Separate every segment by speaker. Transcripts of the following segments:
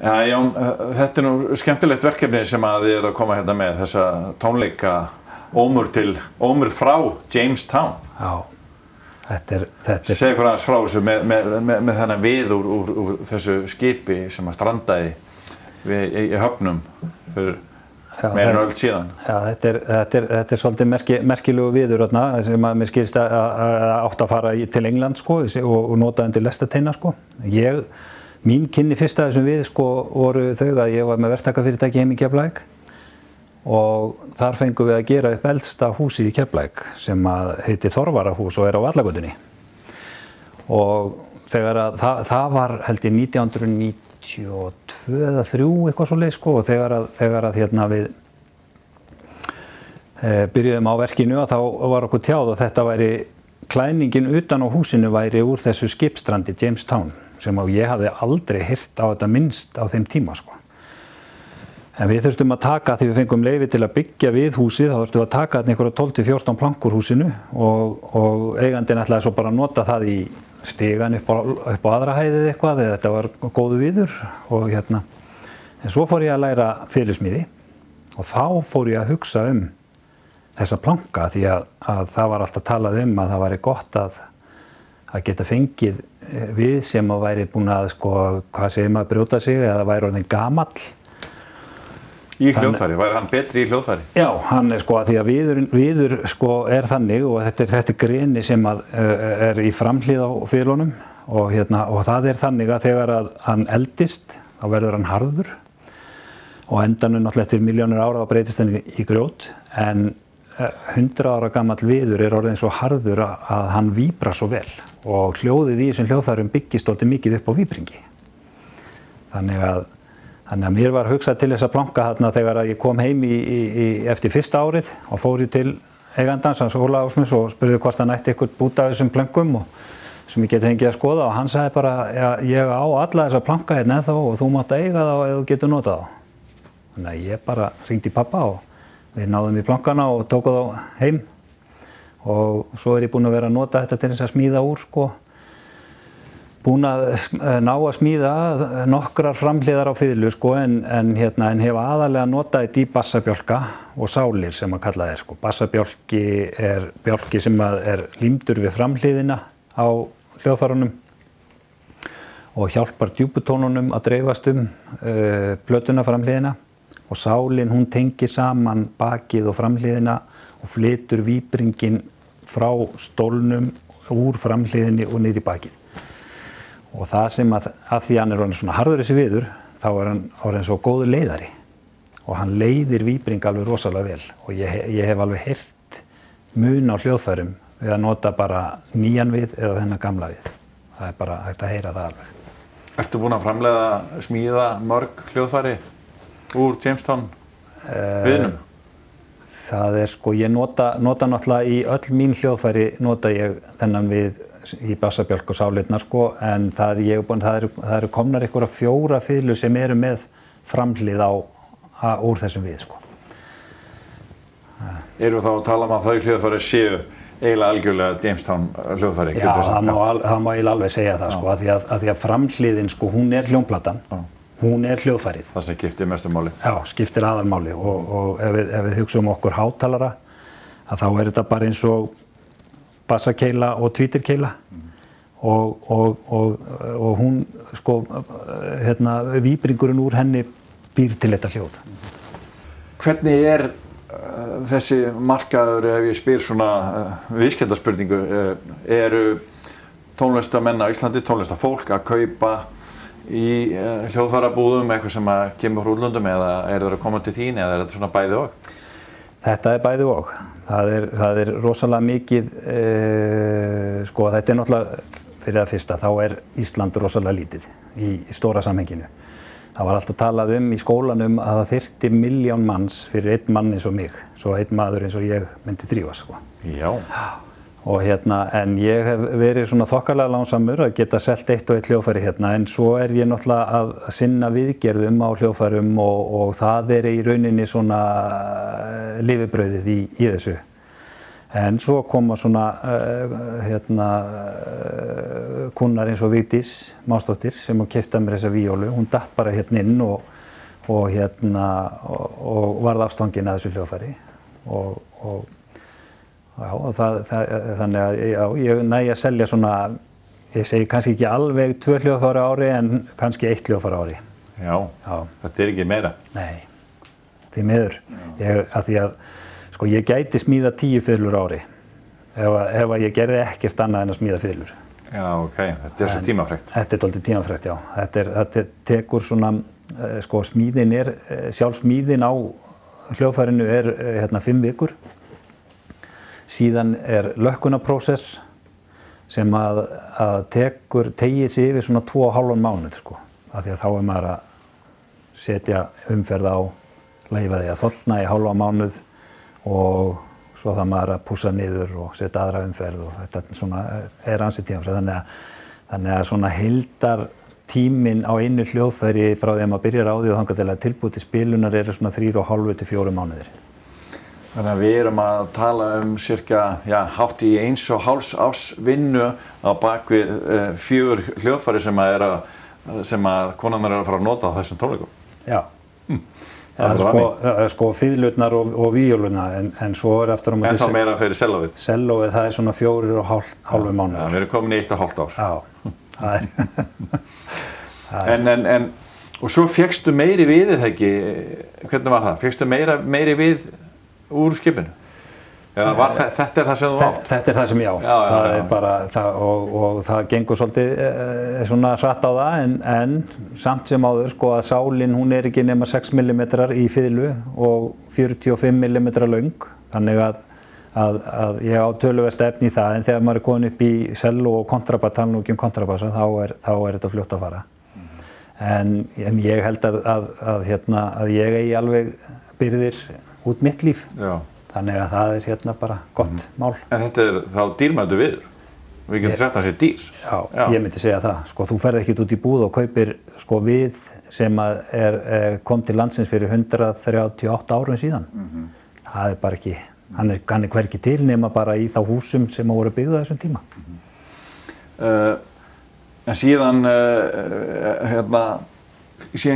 Speaker 1: Já, Jón, þetta nú skemmtilegt verkefni sem að þið að koma hérna með, þessa tónleika ómur frá Jamestown.
Speaker 2: Já, þetta er...
Speaker 1: Segðu hvað aðeins frá þessu með þennan við úr þessu skipi sem að strandaði í höfnum fyrir meira en öld síðan.
Speaker 2: Já, þetta er svolítið merkilegu viður þarna sem að mér skilst að átt að fara til England sko og nota þeim til lestarteina sko. Mín kynni fyrst að þessum við sko voru þau að ég var með verktakafyrirtæki heim í Keflavík og þar fengum við að gera upp eldsta húsið í Keflavík sem að heitir Þorvararhús og er á Vallagötunni. Og þegar að það var held ég 1992 eða 3 eitthvað svoleiðis sko og þegar að hérna við byrjuðum á verkinu og þá var okkur tjáð að þetta væri klæðningin utan á húsinu væri úr þessu skipsstrandi Jamestown sem ég hafði aldrei heyrt á þetta minnst á þeim tíma sko. En við þurftum að taka, því við fengum leyfi til að byggja við húsið, þá þurftum við að taka einhverja 12-14 plankur húsinu og eigandinn ætlaði svo bara að nota það í stigan upp á aðra hæðið eitthvað eða þetta var góðu viður og hérna. En svo fór ég að læra fiðlusmíði og þá fór ég að hugsa þessa planka því að það var alltaf talað að það væri gott að geta fengið við sem að væri búin að sko, hvað segir maður, brjóta sig eða væri orðinn gamall.
Speaker 1: Í hljóðfæri, væri hann betri í hljóðfæri?
Speaker 2: Já, hann sko að því að viður sko þannig og þetta er greni sem að er í framhlið á fiðlunum og það þannig að þegar að hann eldist þá verður hann harður og endanum náttúrulega eftir milljónir ára breytist hann í grjót en 100 ára gamall viður er orðinn svo harður að hann víbrar svo vel og hljóðið í þessum hljóðfærum byggist orðið mikið upp á víbringi. Þannig að mér var hugsað til þessa planka þarna þegar ég kom heim eftir fyrsta árið og fór ég til eigandans, hans Óla Ásmunds og spurði hvort hann ætti eitthvað bút af þessum plönkum sem ég geti fengið að skoða og hann sagði bara ég á alla þessa planka hérna ennþá og þú mátt eiga þá ef þú getur notað þá. Þannig að ég bara hringdi í pappa og við náðum í plankana og tókum þá heim og svo ég búinn að vera að nota þetta til þess að smíða úr sko. Búinn að ná að smíða nokkrar framhliðar á fiðlu sko en hef aðalega notað þetta í bassabjálka og sálir sem að kalla sko. Bassabjálki er bjálki sem er límdur við framhliðina á hljóðfærunum og hjálpar djúputónunum að dreifast plötuna framhliðina og sálin hún tengir saman bakið og framhliðina og flytur víbringin frá stólnum úr framhliðinni og niður í bakið. Og það sem að því hann er orðinn svona harður þessi viður, þá er hann orðinn svo góður leiðari og hann leiðir víbring alveg rosalega vel og ég hef alveg heyrt mun á hljóðfærum við að nota bara nýjan við eða þennan gamla við. Það er bara hægt að heyra það alveg.
Speaker 1: Ertu búinn að smíða mörg hljóðfæri úr Jamestown viðnum?
Speaker 2: Það er sko, ég nota náttúrulega í öll mín hljóðfæri nota ég þennan við í bassabjálk og sálirnar sko, en það eru komnar einhverja 4 fiðlur sem eru með framhlið úr þessum við sko.
Speaker 1: Erum við þá að tala að þau hljóðfæri séu eiginlega algjörlega Jamestown hljóðfæri?
Speaker 2: Já, það má eiginlega alveg segja það sko, að því að framhliðin sko, hún er hljómplatan. Hún er hljóðfærið. Það
Speaker 1: sem skiptir mestu máli.
Speaker 2: Já, skiptir aðalmáli og ef við hugsaum okkur hátalara að þá er þetta bara eins og bassakeila og tvítirkeila og hún sko víbringurinn úr henni býr til þetta hljóð.
Speaker 1: Hvernig er þessi markaður, ef ég spyr svona viðskiptaspurningu, eru tónlistarmenn á Íslandi, tónlistarfólk að kaupa í hljóðfærabúðum eitthvað sem kemur frá útlöndum eða er það að koma til þín eða er þetta svona bæði og?
Speaker 2: Þetta er bæði og. Það er rosalega mikið, sko þetta er náttúrulega fyrir það fyrsta, þá er Ísland rosalega lítið í stóra samhenginu. Það var alltaf talað í skólanum að það þyrfti 1 milljón manns fyrir einn mann eins og mig, svo einn maður eins og ég myndi þrífast sko.
Speaker 1: Já.
Speaker 2: Og en ég hef verið svona þokkalega lánsamur að geta selt eitt og eitt hljóðfæri en svo er ég náttúrulega að sinna viðgerðum á hljóðfærum og það er í rauninni svona lifibrauðið í þessu. En svo koma svona kúnnar eins og Vigdís Másdóttir sem keypti mér þessa víólu. Hún datt bara hérna inn og varð ástfangin að þessu hljóðfæri. Þannig að já, ég næ að selja svona, ég segi kannski ekki alveg 2 hljóðfæri á ári en kannski 1 hljóðfæri á ári.
Speaker 1: Já, þetta ekki meira?
Speaker 2: Nei, því miður. Af því að sko, ég gæti smíða 10 fiðlur á ári ef ég gerði ekkert annað en að smíða fiðlur.
Speaker 1: Já, ok, þetta svo tímafrekt.
Speaker 2: Þetta dálítið tímafrekt, já. Þetta tekur svona, sko, sjálf smíðin á hljóðfærinu 5 vikur. Síðan lökkunarprósess sem að tegir sig yfir svona 2,5 mánuð, sko. Af því að þá maður að setja umferð á, leyfa því að þorna í 0,5 mánuð og svo það maður að pússa niður og setja aðra umferð og þetta svona ansi tímafrekt. Þannig að svona heildartíminn á einu hljóðfæri frá því að maður byrjar á því og þangað til að tilbúið til spilunar svona 3,5 til 4 mánuðir.
Speaker 1: Þannig að við erum að tala cirka, hátt í 1,5 árs vinnu á bakvið 4 hljóðfæri sem að konarnar að fara að nota á þessum tónleikum.
Speaker 2: Já. Sko fiðlurnar og víóluna en svo eftir á móti...
Speaker 1: En þá meira fyrir sellóið?
Speaker 2: Sellóið, það svona 4,5 mánuðir.
Speaker 1: Já, við erum komin í 1,5 ár.
Speaker 2: Já, það
Speaker 1: Og svo fékkstu meiri við eða ekki, hvernig var það? Fékkstu meiri við úr skipinu? Eða þetta það sem þú átt?
Speaker 2: Þetta það sem ég á. Það bara, og það gengur svolítið svona hratt á það en samt sem áður sko að sálin hún ekki nema 6 mm í fiðlu og 45 mm löng. Þannig að ég á töluvert efni í það en þegar maður komin upp í selló og kontrabass, tala nú ekki kontrabassa, þá þetta fljótt að fara. En ég held að ég eigi alveg byrðir út mitt líf.
Speaker 1: Já.
Speaker 2: Þannig að það bara gott mál.
Speaker 1: En þetta þá dýrmætu viður? Við getum sagt að það sé dýr?
Speaker 2: Já, ég myndi segja það. Sko, þú ferð ekkert út í búð og kaupir sko, við sem kom til landsins fyrir 138 árum síðan. Það bara ekki, hann hvergi til nema bara í þá húsum sem voru byggð á þessum tíma.
Speaker 1: En síðan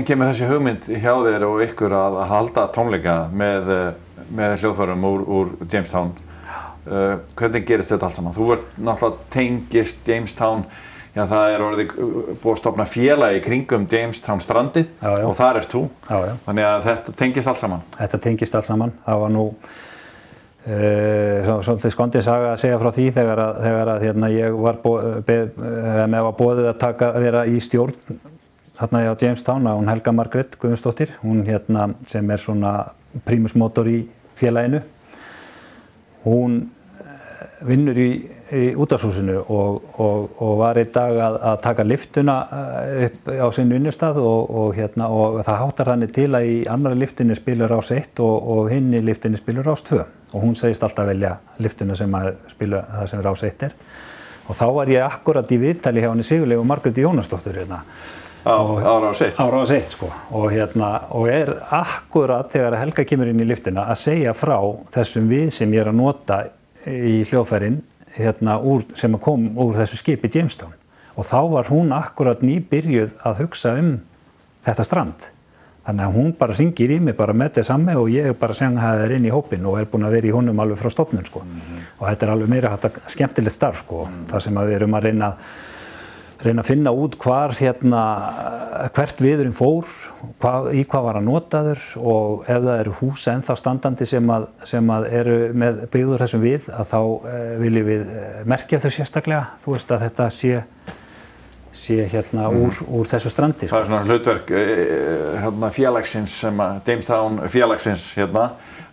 Speaker 1: kemur þessi hugmynd hjá þér og ykkur að halda tónleika með hljóðfærum úr Jamestown. Hvernig gerist þetta allt saman? Þú náttúrulega tengist Jamestown, það orðið búið að stofna félag í kringum Jamestown strandið og þar ert þú. Þannig að þetta tengist allt saman.
Speaker 2: Þetta tengist allt saman. Það var nú svolítið skondin saga að segja frá því þegar ég var boðið að vera í stjórn þarna á Jamestown á hún Helga Margrét Guðmundsdóttir, hún sem svona primus motor í félaginu. Hún vinnur í útvarpshúsinu og var einn dag að taka lyftuna upp á sinn vinnustað og það háttar þannig til að í annarri lyftunni spilur Rás 1 og hinni lyftunni spilur Rás 2 og hún segist alltaf velja lyftuna sem það sem Rás 1 og þá var ég akkurat í viðtali hjá henni Sigurlegu Margréti Jónasdóttur
Speaker 1: á Rás 1.
Speaker 2: Á Rás 1 sko og akkurat þegar Helga kemur inn í lyftuna að segja frá þessum við sem ég að nota í hljóðfærin sem kom úr þessu skipi Jamestown og þá var hún akkurat nýbyrjuð að hugsa þetta strand. Þannig að hún bara hringir í mig bara með þetta samme og ég bara sanga það inn í hópinn og búin að vera í honum alveg frá stofnun sko. Og þetta alveg meira skemmtilegt starf sko. Það sem við erum að reyna að finna út hvert viðurinn fór, í hvað var hann notaður og ef það eru hús ennþá standandi sem eru með byggður þessum við að þá viljum við merkja þau sérstaklega, þú veist að þetta sé úr þessu strandi.
Speaker 1: Það svona hlutverk félagsins Jamestown félagsins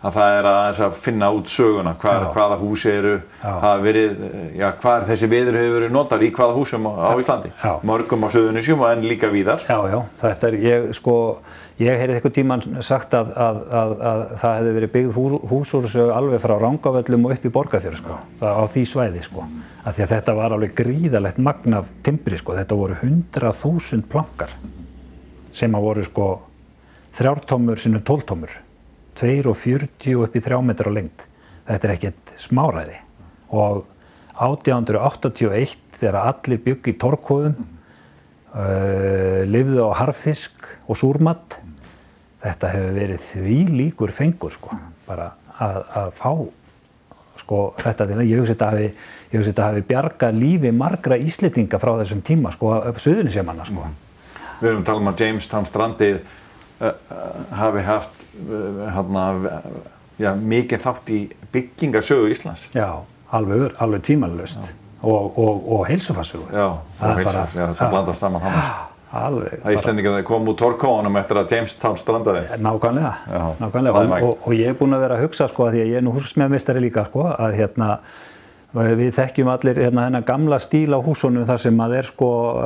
Speaker 1: að það að finna út söguna, hvaða hús eru, hafa verið, hvað þessi viður hefur verið notaður í hvaða húsum á Íslandi. Mörgum á Suðurnesjum og enn líka víðar.
Speaker 2: Já, þetta ég heyrði einhvern tímann sagt að það hefði verið byggð hús úr þessu alveg frá Rangárvöllum og upp í Borgarfjörð sko, á því svæði sko. Af því að þetta var alveg gríðarlegt magn af timbri sko, þetta voru 100.000 plankar sem voru sko 3 tommur sinnum 12 tommur. 2,40 upp í 3 metra á lengd. Þetta ekkert smáræði og 1881 þegar allir bjuggu í torfkofum, lifðu á harðfisk og súrmat. Þetta hefur verið þvílíkur fengur sko, bara að fá sko þetta til ég hugsa þetta hafi bjargað lífi margra Íslendinga frá þessum tíma sko, Suðurnesjamanna sko.
Speaker 1: Við erum að tala um að Jamestown strandið hafi haft mikið þátt í byggingarsögu Íslands.
Speaker 2: Já, alveg tvímælalaust og heilsufarssögu.
Speaker 1: Já, og heilsufarssögu, þetta blandast saman hann.
Speaker 2: Alveg.
Speaker 1: Að Íslendingar kom úr torfkófunum eftir að Jamestown strandaði.
Speaker 2: Nákvæmlega. Og ég búinn að vera að hugsa sko, að því að ég nú húsmeiðarmeistari líka sko, að við þekkjum allir þennan gamla stíl á húsunum þar sem að sko,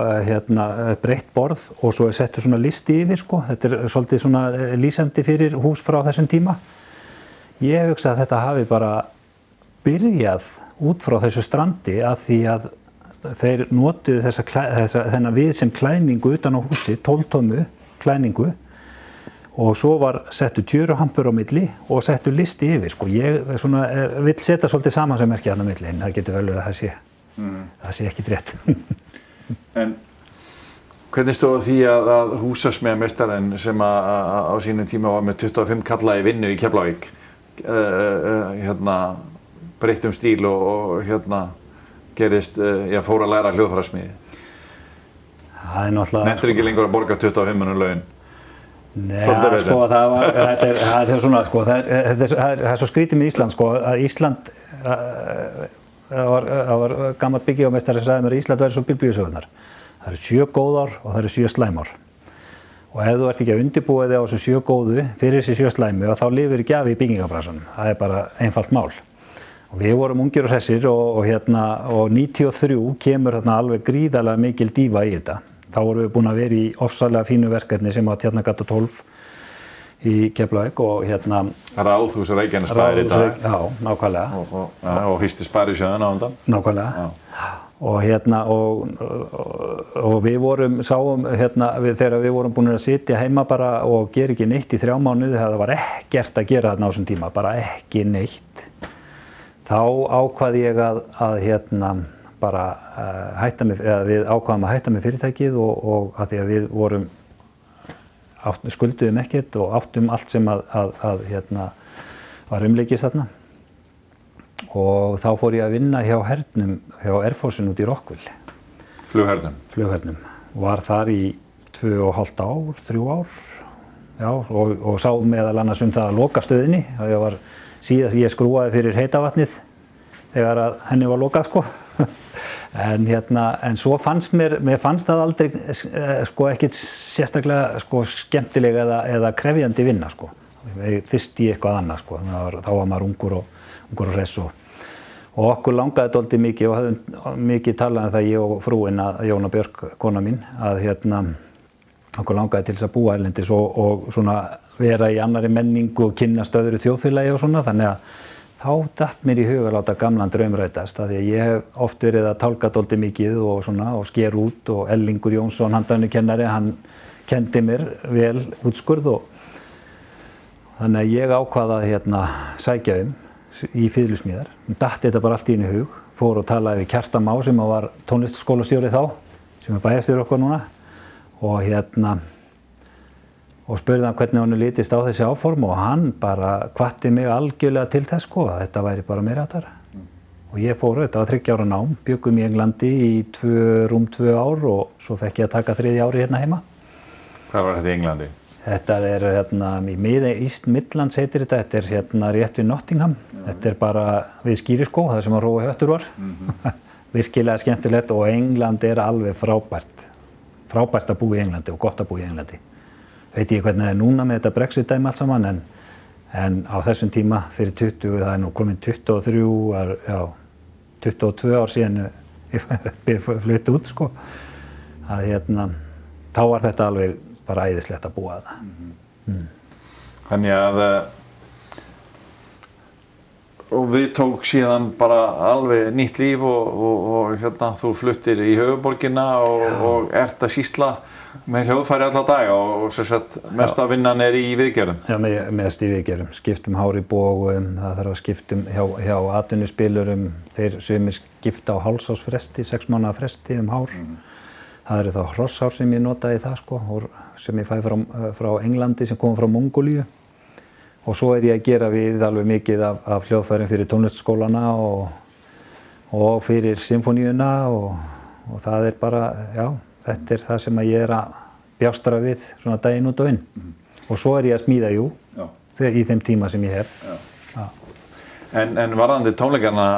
Speaker 2: breitt borð og svo settur svona listi yfir sko. Þetta svolítið svona lýsandi fyrir hús frá þessum tíma. Ég hugsa að þetta hafi bara byrjað út frá þessu strandi að því að þeir notuðu þennan við sem klæðningu utan á húsi, 12 tómu klæðningu og svo var settu tjöruhampur á milli og settu listi yfir. Sko. Ég vill setja svolítið samansemmerki þarna á milli en það getur vel verið að það sé ekki rétt.
Speaker 1: En hvernig stóð því að húsasmíðameistarinn sem á sínum tíma var með 25 kalla í vinnu í Keflavík breytt stíl og gerist, fór að læra hljóðfærasmíði.
Speaker 2: Það er náttúrulega...
Speaker 1: Nenntir ekki lengur að borga 25 laun?
Speaker 2: Nei, sko, það er svona, sko, það er svo skrítið með Ísland, sko, að Ísland, það var gamall byggingameistari sem sagði mér að Ísland væri svo biblíusögurnar. Það eru 7 góðár og það eru 7 slæmár. Og ef þú ert ekki að undirbúa þig á þessu 7 góðu fyrir þessi 7 slæmu, þá lifir ekki af í byggingabransanum. Það er bara einfalt mál. Og við vorum ungir og hressir og 93 kemur þarna alveg gríðarlega mikil dífa í þetta. Þá vorum við búin að vera í ofsalega fínu verkefni sem var Tjarnargata 12 í Keflavík og
Speaker 1: Ráðhús Reykjanesbæjar í dag.
Speaker 2: Já, nákvæmlega.
Speaker 1: Og hýsti sparisjóðina á undan.
Speaker 2: Nákvæmlega. Og við sáum þegar við vorum búin að sitja heima bara og gera ekki neitt í 3 mánuði, það var ekkert að gera þarna á þessum tíma, bara ekki neitt. Þá ákvað ég að bara hætta mig, eða við ákvaðum að hætta með fyrirtækið og að því að við vorum skulduðum ekkert og áttum allt sem var umleikis þarna. Og þá fór ég að vinna hjá hernum, hjá Air Force-inu út í Rockville. Flughernum. Var þar í 2,5 ár, 3 ár. Já, og sá meðal annars það að loka stöðinni. Það var síðast ég skrúaði fyrir heita vatnið þegar að henni var lokað sko. En svo fannst mér fannst það aldrei sko ekkert sérstaklega sko skemmtilega eða krefjandi vinna sko. Ég þyrsti í eitthvað annað sko. Þá var maður ungur og hress og okkur langaði dálítið mikið og höfðum mikið talað það ég og frúin Jóna Björk, kona mín, að okkur langaði til þess að búa erlendis og svona vera í annarri menningu og kynnast öðru þjóðfélagi og svona, þannig að þá datt mér í hug að láta gamlan draum rætast, af því að ég hef oft verið að tálka dálítið mikið og svona og sker út og Ellingur Jónsson, handhafanleikennari, hann kenndi mér vel útskurð og þannig að ég ákvað að sækja í fiðlusmíðar. Datt þetta bara allt í einu hug, fór og talaði við Kjartan Má sem var tónlistarskólastjóri þá, sem bæjarstjóri okkar núna og spurði hann hvernig hann litist á þessi áform og hann bara hvatti mig algjörlega til þess sko, að þetta væri bara meira að tara. Og ég fór, þetta var 3 ára nám, bjuggum í Englandi í rúm 2 ár og svo fekk ég að taka 3. ári hérna heima.
Speaker 1: Hvar var þetta í Englandi?
Speaker 2: Þetta er í miði East Midlands heitir þetta er rétt við Nottingham. Þetta er bara við Skíriskó, það sem að Rói Höttur var. Virkilega skemmtilegt og England er alveg frábært. Frábært að búa í Englandi og gott að búa í Englandi. Veit ég hvernig það er núna með þetta Brexit-dæmi allt saman en á þessum tíma fyrir 20, það er nú komin 23, 22 ár síðan ég flutti út sko. Þá var þetta alveg bara æðislegt að búa það.
Speaker 1: Þannig að og við tók síðan bara alveg nýtt líf og þú fluttir í höfuðborgina og ert að sýsla með hljóðfæri alla daga og sem sagt mesta vinnan í viðgerðum.
Speaker 2: Já, mest í viðgerðum. Skiptum hár í bógum, það þarf að skiptum hjá atvinnuspilurum, þeir sumir skipta á hálfsársfresti, 6 mánaða fresti hár. Það eru þá hrosshár sem ég nota í það sko, sem ég fæ frá Englandi sem kom frá Mongólíu. Og svo ég að gera við alveg mikið af hljóðfærum fyrir tónlistarskólana og fyrir symfóníuna og það bara, já, þetta það sem ég að bjástra við svona daginn út og inn. Og svo ég að smíða, í þeim tíma sem ég hef. Já.
Speaker 1: En varðandi tónleikarna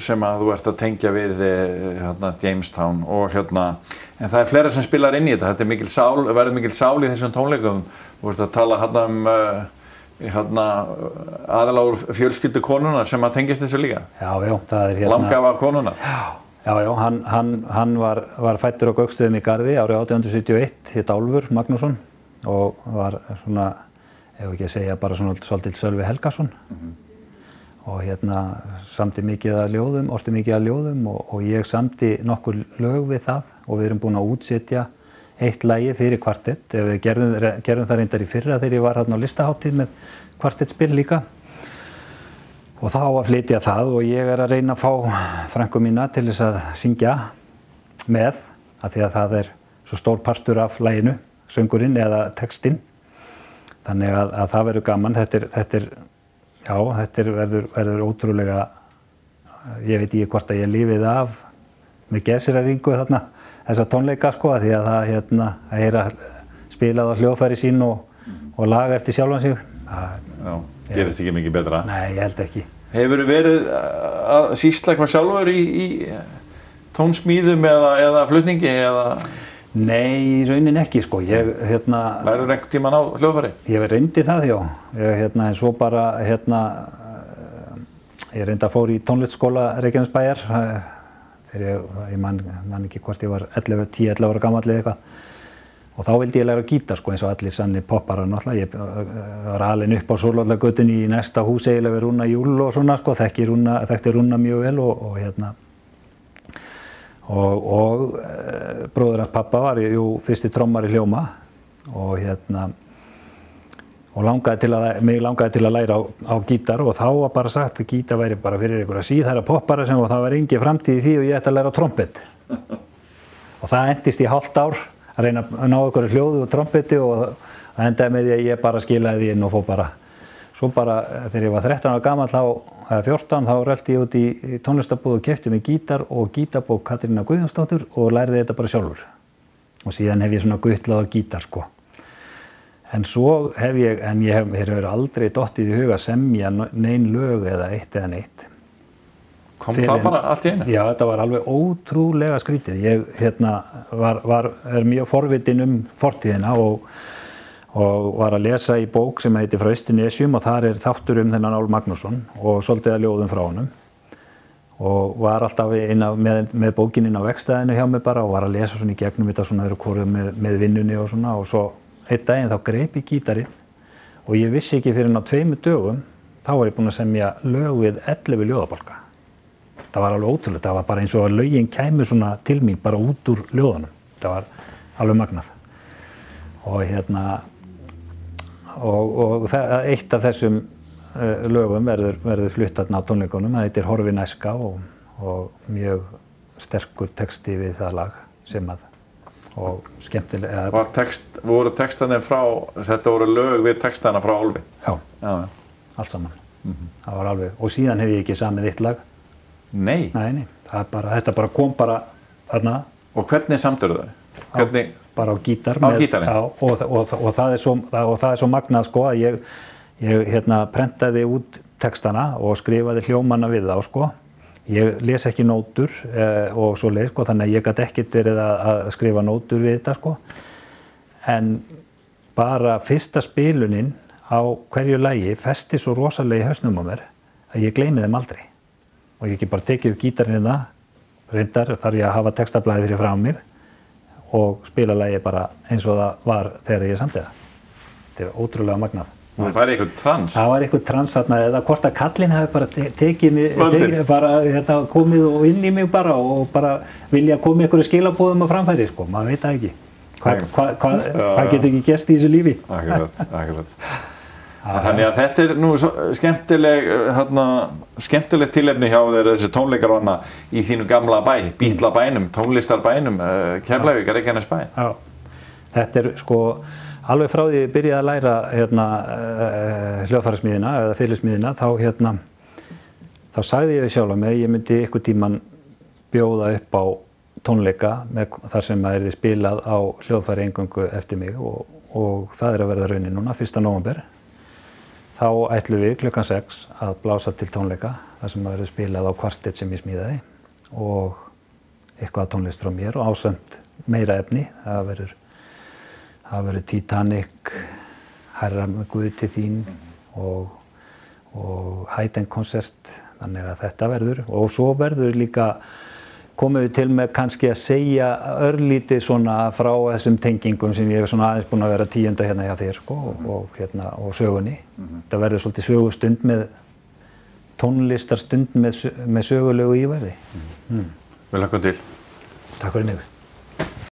Speaker 1: sem að þú ert að tengja við Jamestown og en það fleira sem spilar inn í þetta. Þetta verður mikil sál í þessum tónleikum. Þú ert að tala aðalega úr fjölskyldu konunar sem að tengjast þessu líka.
Speaker 2: Já, það
Speaker 1: Landgafa konunar.
Speaker 2: Já, hann var fæddur á Gauksstöðum í Garði árið 1871, hét Álfur Magnússon og var svona, ef ekki að segja, bara svona svolítið Sölvi Helgason. Og samdi mikið að ljóðum, orti mikið að ljóðum og ég samdi nokkur lög við það og við erum búin að útsetja eitt lagi fyrir kvartett. Við gerðum það reyndar í fyrra þegar ég var á listahátíð með kvartettspil líka. Og þá að flytja það og ég að reyna að fá frænku mína til þess að syngja með, af því að það svo stór partur af laginu, söngurinn eða textinn. Þannig að það verður gaman. Þetta verður ótrúlega, ég veit ekki hvort að ég lifið af með geðsýraringu þessa tónleika sko, því að það að spilað á hljóðfæri sín og laga eftir sjálfan sig.
Speaker 1: Já, gerist ekki mikið betra?
Speaker 2: Nei, ég held ekki.
Speaker 1: Hefurðu verið að sýsla eitthvað sjálfur í tónsmíðum eða flutningi eða?
Speaker 2: Nei, í raunin ekki sko.
Speaker 1: Lærður einhvern tímann á hljóðfæri?
Speaker 2: Ég reyndi það, já. En svo bara, ég reyndi að fór í tónlistarskóla Reykjanesbæjar þegar ég man ekki hvort ég var 10-11 ára gamall eða eitthvað. Og þá vildi ég læra gítar sko, eins og allir sannir popparar náttúrulega. Ég var alinn upp á Sólvallagötunni í næsta hús eiginlega við Rúna Júl og svona sko, þekkti Rúna mjög vel og bróðir hans pappa var fyrsti trommari hljóma og mig langaði til að læra á gítar og þá var bara sagt að gítar væri bara fyrir einhverja síðhæra poppara sem það var engin framtíð í því og ég ætti að læra á trompet. Og það endist í hálft ár að reyna að ná einhverju hljóðu og trompeti og það endaði með því að ég bara skilaði því inn og fór bara. Svo bara þegar ég var 13 ára gamall eða 14 þá rölti ég út í tónlistarbúð og keypti mig gítar og gítarbók Katrínar Guðjónsdóttur og lærði þetta bara sjálfur. Og síðan hef ég svona gutlað á gítar sko. En svo mér hefur aldrei dottið í huga að semja nein lög eða eitt eða neitt.
Speaker 1: Kom það bara allt í einu?
Speaker 2: Já, þetta var alveg ótrúlega skrítið. Ég er mjög forvitinn fortíðina og var að lesa í bók sem heitir Frá Ystu-Nesjum og þar þáttur þennan Ál Magnússon og svolítið að ljóðum frá honum. Og var alltaf með bókinn inn á vegstæðinu hjá mig bara og var að lesa svona í gegnum þetta svona öðru hvoru með vinnunni og svona og svo einn daginn þá greip ég gítarinn og ég vissi ekki fyrir á 2 dögum þá var ég búinn að semja lög við 11 ljóðabálka. Það var alveg ótrúlegt, það var bara eins og að lögin kæmu svona til mín bara út úr ljóðunum. Það var alveg magnað. Og eitt af þessum lögum verður flutt þarna á tónleikunum. Það heitir Horfin æska og mjög sterkur texti við það lag sem og skemmtilega.
Speaker 1: Voru textanir þetta voru lög við textana frá Álfi?
Speaker 2: Já, allt saman. Það var alveg, og síðan hef ég ekki samið eitt lag.
Speaker 1: Nei?
Speaker 2: Nei, þetta bara kom bara þarna. Og
Speaker 1: hvernig samdirðu þau?
Speaker 2: Bara á gítar.
Speaker 1: Á gítarinn?
Speaker 2: Já, og það er svo magnað sko að ég prentaði út textana og skrifaði hljómana við þá sko. Ég les ekki nótur og svoleiðis sko, þannig að ég gat ekkert verið að skrifa nótur við þetta sko. En bara fyrsta spilunin á hverju lagi festi svo rosalega í hausnum á mér að ég gleymi þeim aldrei. Og ég ekki bara tekið upp gítarinn reyndar þarf ég að hafa textablaði fyrir frá mig og spila lagi bara eins og það var þegar ég samdi það. Þetta er ótrúlega magnað.
Speaker 1: Það var eitthvað trans? Það
Speaker 2: var eitthvað trans þarna, eða hvort að kallinn hafi bara komið og inn í mig bara og bara vilja koma einhverju skilaboðum á framfæri, sko, maður veit það ekki. Hvað getur ekki gerst í þessu lífi?
Speaker 1: Akkurat. Þannig að þetta nú skemmtileg tilefni hjá þér, þessi tónleikar og annað í þínu gamla bæ, Bítlabænum, tónlistarbænum, Keflavík, Reykjanesbæ.
Speaker 2: Já, þetta sko alveg frá því ég byrjaði að læra hljóðfærasmíðina eða fiðlusmíðina, þá sagði ég við sjálf mig að ég myndi einhvern tímann bjóða upp á tónleika þar sem það yrði spilað á hljóðfæri eingöngu eftir mig og það að verða raunin núna, 1. nóvember. Þá ætlum við klukkan 6 að blása til tónleika þar sem það verður spilað á kvartett sem ég smíðaði og eitthvað tónlist frá mér og ásamt meira efni. Það verður Titanic, Herra með Guð til þín og Haydn-konsert, þannig að þetta verður. Og svo verður líka komum við til með kannski að segja örlítið svona frá þessum tengingum sem ég hef svona aðeins búin að vera tíunda hérna hjá þér sko, og sögunni. Það verður svolítið sögustund með tónlistarstund með sögulegu íverði.
Speaker 1: Vel, hlökkum til.
Speaker 2: Takk fyrir mig.